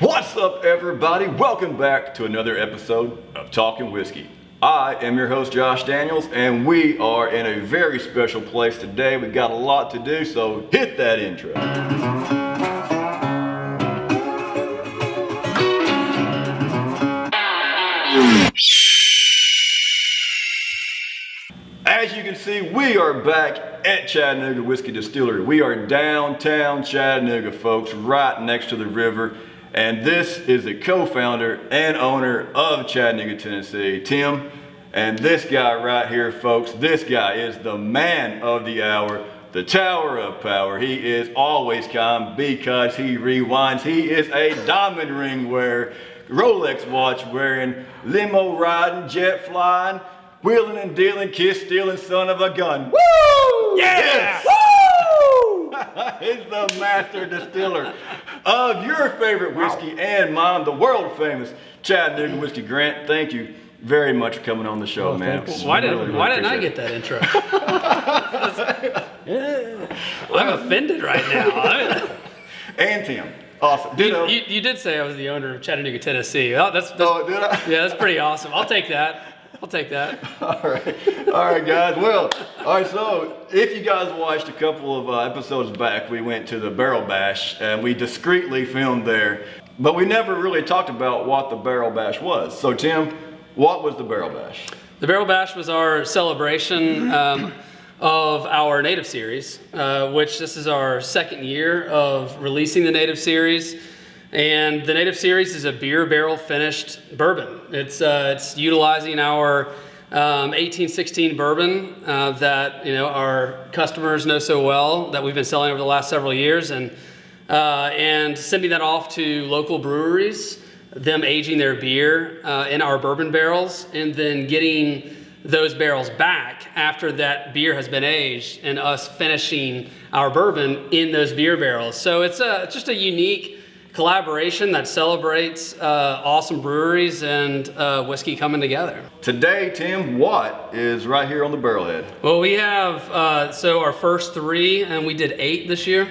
What's up, everybody? Welcome back to another episode of Talking Whiskey. I am your host, Josh Daniels, and we are in a very special place today. We've got a lot to do, so hit that intro. As you can see, we are back at Chattanooga Whiskey Distillery. We are downtown Chattanooga, folks, right next to the river. And this is the co-founder and owner of Chattanooga, Tennessee, Tim. And this guy right here, folks, this guy is the man of the hour, the tower of power. He is always calm because he rewinds. He is a diamond ring wearer, Rolex watch wearing, limo riding, jet flying, wheeling and dealing, kiss stealing son of a gun. Woo! Yeah! Yes! Woo! He's the master distiller of your favorite whiskey and mine, the world famous Chattanooga Whiskey. Grant, thank you very much for coming on the show, man. Why didn't I get that intro? I'm offended right now. And Tim. Awesome. You did say I was the owner of Chattanooga, Tennessee. Oh, did I? Yeah, that's pretty awesome. I'll take that. All right, guys. Well, all right. So, if you guys watched a couple of episodes back, we went to the Barrel Bash and we discreetly filmed there, but we never really talked about what the Barrel Bash was. So, Tim, what was the Barrel Bash? The Barrel Bash was our celebration of our Native series, which this is our second year of releasing the Native series. And the Native series is a beer barrel finished bourbon. It's utilizing our 1816 bourbon that our customers know so well, that we've been selling over the last several years, and sending that off to local breweries, them aging their beer in our bourbon barrels, and then getting those barrels back after that beer has been aged, and us finishing our bourbon in those beer barrels. So it's just a unique collaboration that celebrates awesome breweries and whiskey coming together. Today, Tim, what is right here on the barrelhead? Well, we have so our first three, and we did 8 this year,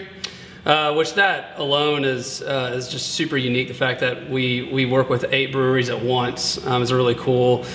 which that alone is just super unique. The fact that we work with 8 breweries at once is a really cool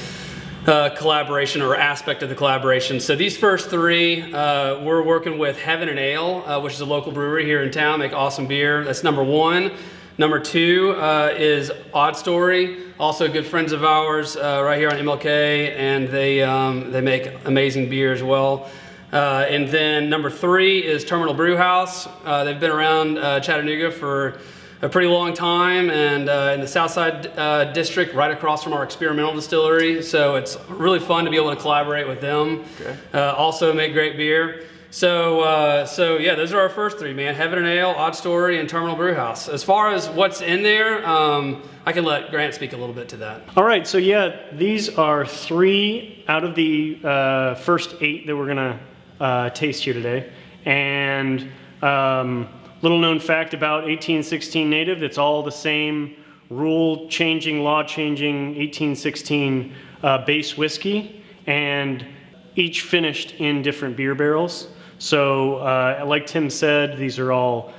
collaboration or aspect of the collaboration. So these first 3, we're working with Heaven&Ale, which is a local brewery here in town, make awesome beer. That's number 1. Number 2 is OddStory, also good friends of ours right here on MLK, and they make amazing beer as well. And then number 3 is Terminal Brewhouse. They've been around Chattanooga for a pretty long time, and in the Southside District, right across from our experimental distillery. So it's really fun to be able to collaborate with them. Okay. Also make great beer. So yeah, those are our first 3, man. Heaven&Ale, OddStory, and Terminal Brewhouse. As far as what's in there, I can let Grant speak a little bit to that. All right, so yeah, these are 3 out of the first 8 that we're gonna taste here today. And little known fact about 1816 Native, it's all the same rule-changing, law-changing 1816 base whiskey, and each finished in different beer barrels. So like Tim said, these are all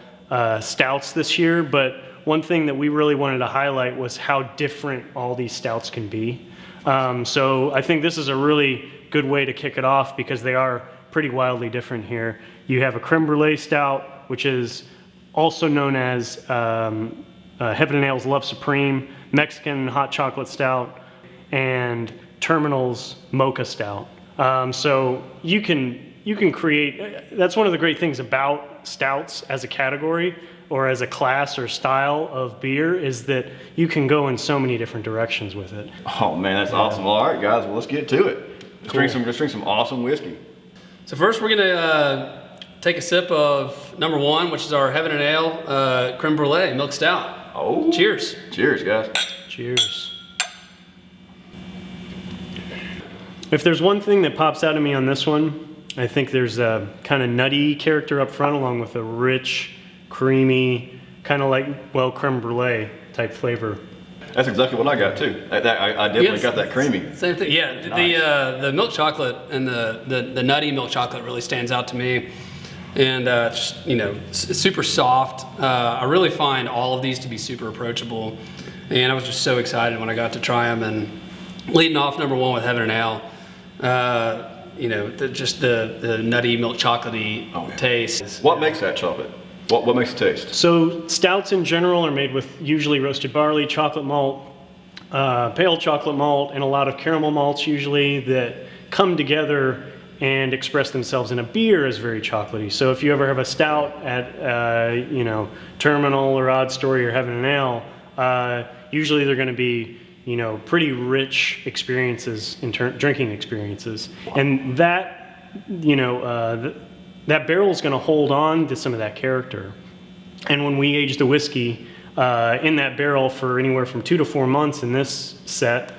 stouts this year, but one thing that we really wanted to highlight was how different all these stouts can be. So I think this is a really good way to kick it off because they are pretty wildly different here. You have a Creme Brulee stout, which is also known as Heaven&Ale's Love Supreme, Mexican hot chocolate stout, and Terminal's Mocha Stout. So you can create, that's one of the great things about stouts as a category or as a class or style of beer, is that you can go in so many different directions with it. Oh man, that's awesome. Well, all right guys, well, let's get to it. Let's drink some awesome whiskey. So first we're gonna take a sip of number 1, which is our Heaven&Ale Creme Brulee Milk Stout. Oh. Cheers. Cheers, guys. Cheers. If there's one thing that pops out at me on this one, I think there's a kind of nutty character up front along with a rich, creamy, kind of like, well, creme brulee type flavor. That's exactly what I got too. I definitely got that creamy. Same thing. Yeah, nice. The milk chocolate and the nutty milk chocolate really stands out to me. and just, you know, super soft. I really find all of these to be super approachable, and I was just so excited when I got to try them. And leading off number one with Heaven&Ale, you know, just the nutty milk chocolatey taste. What makes that chocolate? What makes it taste? So stouts in general are made with usually roasted barley, chocolate malt, pale chocolate malt, and a lot of caramel malts usually that come together and express themselves in a beer as very chocolatey. So if you ever have a stout at you know, Terminal or OddStory or Heaven&Ale, usually they're going to be, you know, pretty rich experiences in drinking experiences, and that, you know, that barrel is going to hold on to some of that character. And when we age the whiskey in that barrel for anywhere from 2 to 4 months in this set,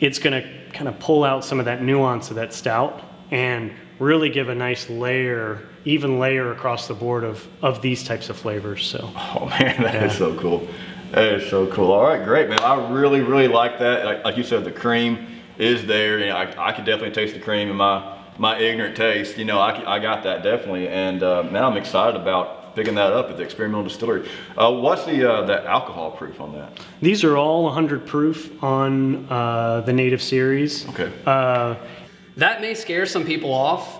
it's going to kind of pull out some of that nuance of that stout and really give a nice layer, even layer across the board of these types of flavors. So. Oh man, that is so cool. That is so cool. All right, great, man. I really, really like that. Like you said, the cream is there. You know, I could definitely taste the cream in my ignorant taste. You know, I got that definitely. And man, I'm excited about picking that up at the experimental distillery. What's the alcohol proof on that? These are all 100 proof on the Native series. Okay. That may scare some people off.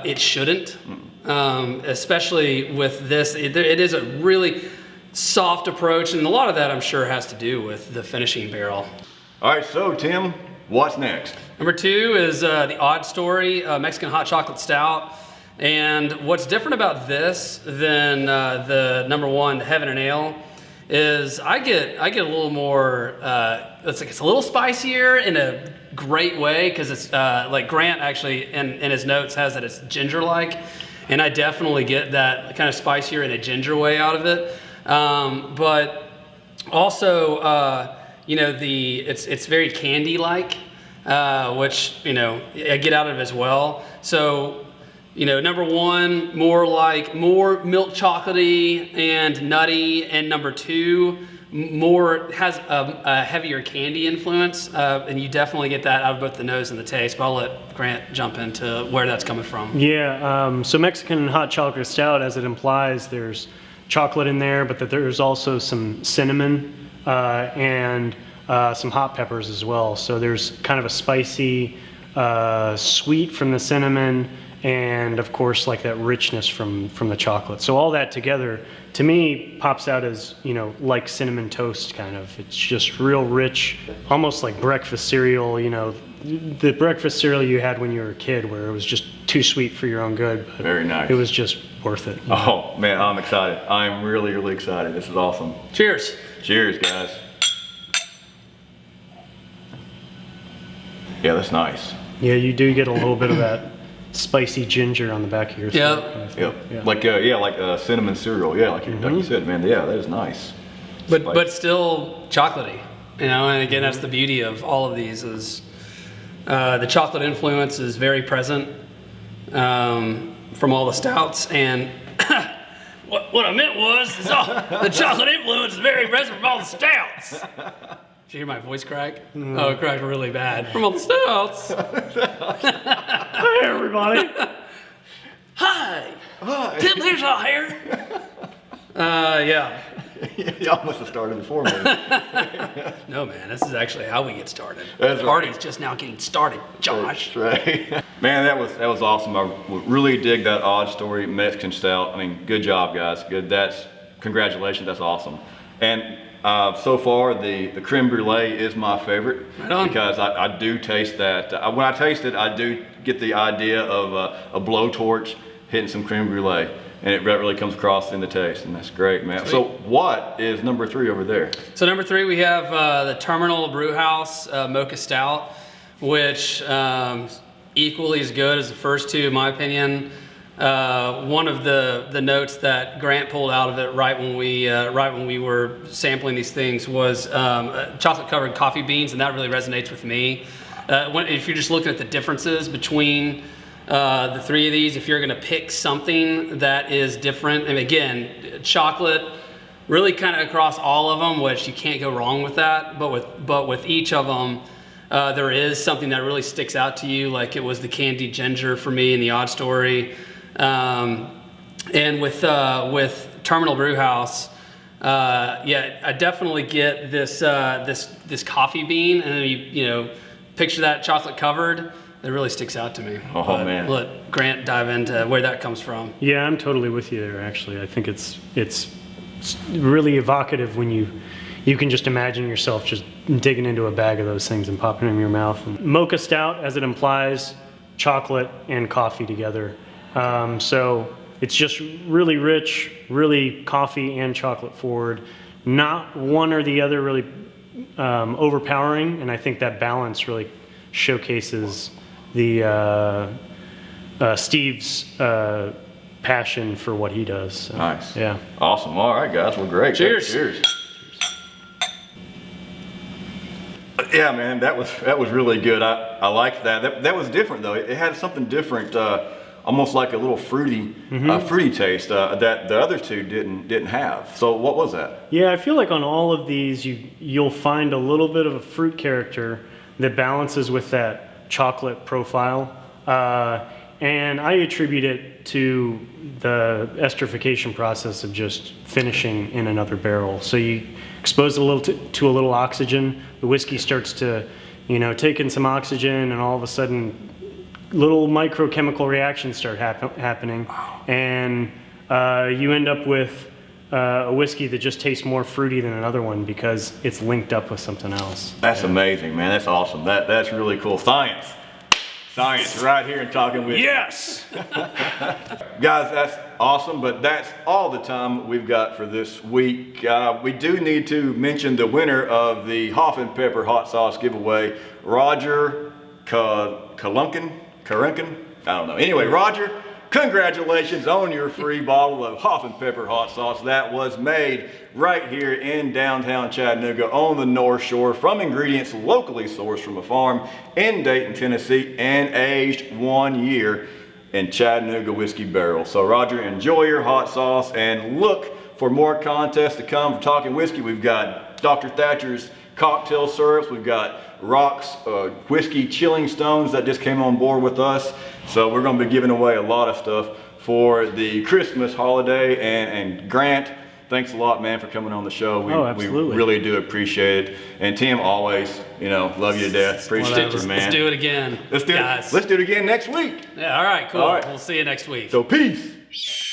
It shouldn't, especially with this. It is a really soft approach, and a lot of that I'm sure has to do with the finishing barrel. All right, so Tim, what's next? Number 2 is the OddStory Mexican Hot Chocolate Stout. And what's different about this than the number 1, the Heaven&Ale, is I get a little more, it's a little spicier in a great way, because it's like Grant actually in his notes has that it's ginger-like, and I definitely get that kind of spicier in a ginger way out of it. But also, you know, it's very candy-like, which, you know, I get out of it as well. So, you know, number 1, more milk chocolatey and nutty, and number 2, has a heavier candy influence, and you definitely get that out of both the nose and the taste. But I'll let Grant jump into where that's coming from. Yeah, so Mexican Hot Chocolate Stout, as it implies, there's chocolate in there, but that there's also some cinnamon and some hot peppers as well. So there's kind of a spicy sweet from the cinnamon, and of course like that richness from the chocolate. So all that together to me pops out as, you know, like cinnamon toast kind of. It's just real rich, almost like breakfast cereal, you know, the breakfast cereal you had when you were a kid where it was just too sweet for your own good. But very nice. It was just worth it. You know? Oh man, I'm excited. I'm really, really excited. This is awesome. Cheers. Cheers, guys. Yeah, that's nice. Yeah, you do get a little bit of that spicy ginger on the back of your throat. Yep. Kind of Yep. yeah. Like cinnamon cereal. Yeah, like you said, man. Yeah, that is nice. But still chocolatey, you know. And again, that's the beauty of all of these is the chocolate influence is very present from all the stouts. And what I meant was is the chocolate influence is very present from all the stouts. Did you hear my voice crack? Mm. Oh, it cracked really bad. From all the stouts. Hey, everybody. Hi. Hi. Tim, here's our hair. Yeah. Y'all must have started before me. No, man, this is actually how we get started. That's the party's just now getting started, Josh. That's right. Man, that was awesome. I really dig that OddStory Mexican Stout. I mean, good job, guys. Good. Congratulations. That's awesome. And so far, the Creme Brulee is my favorite. Right on. Because I do taste that. When I taste it, I do get the idea of a blowtorch hitting some Creme Brulee. And it really comes across in the taste, and that's great, man. Sweet. So what is number 3 over there? So number 3, we have the Terminal Brewhouse Mocha Stout, which equally as good as the first 2, in my opinion. One of the notes that Grant pulled out of it right when we were sampling these things was chocolate-covered coffee beans, and that really resonates with me. If you're just looking at the differences between the 3 of these, if you're going to pick something that is different, and again, chocolate really kind of across all of them, which you can't go wrong with that, but with each of them, there is something that really sticks out to you, like it was the candied ginger for me in the OddStory. And with Terminal Brewhouse, yeah, I definitely get this coffee bean, and then you picture that chocolate covered. It really sticks out to me. Oh, but man. Let Grant dive into where that comes from. Yeah, I'm totally with you there, actually. I think it's really evocative when you can just imagine yourself just digging into a bag of those things and popping them in your mouth. And Mocha Stout, as it implies, chocolate and coffee together. So it's just really rich, really coffee and chocolate forward. Not one or the other really overpowering, and I think that balance really showcases the Steve's passion for what he does. So, nice. Yeah. Awesome. All right, guys. Well, great. Cheers. Cheers. Yeah, man, that was really good. I liked that. That was different though. It had something different, almost like a little fruity taste that the other two didn't have. So what was that? Yeah, I feel like on all of these, you'll find a little bit of a fruit character that balances with that chocolate profile, and I attribute it to the esterification process of just finishing in another barrel. So you expose a little to a little oxygen, the whiskey starts to, take in some oxygen, and all of a sudden, little microchemical reactions start happening, and you end up with a whiskey that just tastes more fruity than another one because it's linked up with something else. That's amazing, man. That's awesome. That's really cool. Science right here in Talking Whiskey. Yes! Guys, that's awesome, but that's all the time we've got for this week. We do need to mention the winner of the Hoff and Pepper Hot Sauce giveaway, Roger Karunkin? I don't know. Anyway, Roger, congratulations on your free bottle of Hoff and Pepper Hot Sauce that was made right here in downtown Chattanooga on the North Shore from ingredients locally sourced from a farm in Dayton, Tennessee, and aged 1 year in Chattanooga whiskey barrels. So Roger, enjoy your hot sauce and look for more contests to come for Talking Whiskey. We've got Dr. Thatcher's cocktail syrups. We've got Rock's whiskey chilling stones that just came on board with us. So we're going to be giving away a lot of stuff for the Christmas holiday. And Grant, thanks a lot, man, for coming on the show. We really do appreciate it. And Tim, always, love you to death. Appreciate you, man. Let's do it again. Let's do it again next week. Yeah, all right, cool. All right. We'll see you next week. So peace.